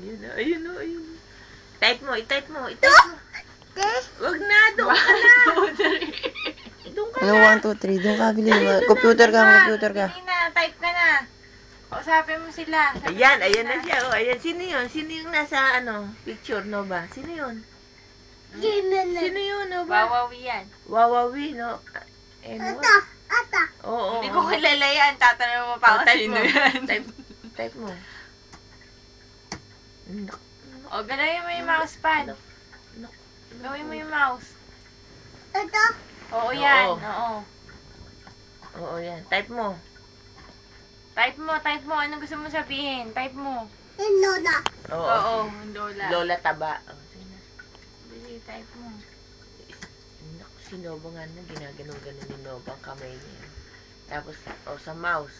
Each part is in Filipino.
Ayun o, ayun o, ayun o. I-type mo, i-type mo, i-type mo. Wag na, doon ka na. Doon ka Ano, na. 1, 2, 3. Doon ka, bilis. Computer ka, computer ka. Hindi na, type ka na. Kausapin mo sila. Ayan, ayan na siya. Oh, ayan. Sino yun? Sino yung nasa, picture, no ba? Sino yun? Sino yun, no ba? Wawawi yan. Wawawi, no? Ata. Oo. Hindi ko kilala yan. Tatanong mo pa ako type sino mo. yan. Type mo. O, galawin mo yung mousepad. Gawin mo yung mouse. Ito. Oo, yan. Oo. Oo. Oo, yan. Type mo. Type mo, type mo. Anong gusto mo sabihin? Type mo. Lola. Oo. Oo, Lola. Lola Taba. Oh, sige. Dili, type mo. Si Nova nga na, ginaganon-ganon ni Nova ang kamay niya. Tapos, sa mouse.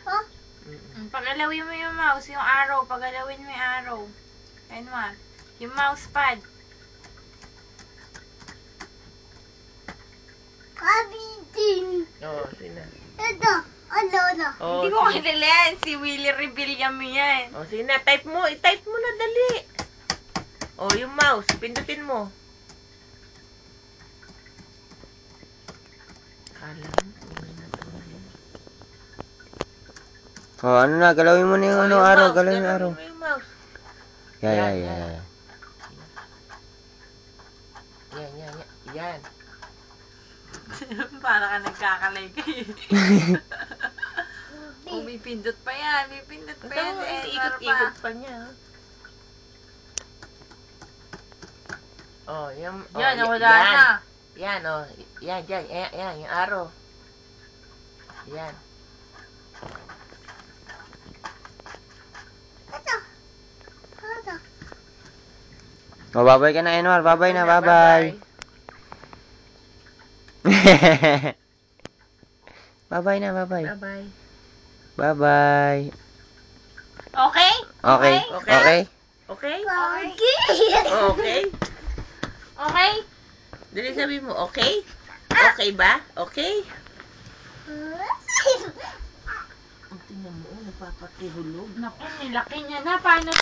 Oh. Pagalawin mo yung mouse, yung arrow. Pagalawin mo yung arrow. Enmar. Yung mousepad. Kabitin. Oo, sino? Ito. Lola. Oo, Hindi ko sige. kilala yan. Si Willie Rebellion yan. Oh, sige na, type mo. I-type mo na, dali. Oh, yung mouse. Pindutin mo. Kala mo, Oh, ano na, galawin mo na yung yung araw, mouse. galawin yung araw. Galawin mo yung mouse. Yeah. Yan. Para ka nagkakalay kayo. May pindot pa yan. May pindot pa yan. Ikot-ikot pa niya. Oh, yan. Oh, Yan, nawala yan. na. Yan, oh. Yan, yung araw. Yan. Ito. Oh, babay ka na, Enwar. Babay na, babay. Babay na, babay. Bye-bye. Bye-bye. Okay? Okay. Okay. Okay? Okay? Okay? Dali sabi mo, okay? Okay ba? Okay? Tingnan mo, napapakihulog. Naku, nilaki niya na. Paano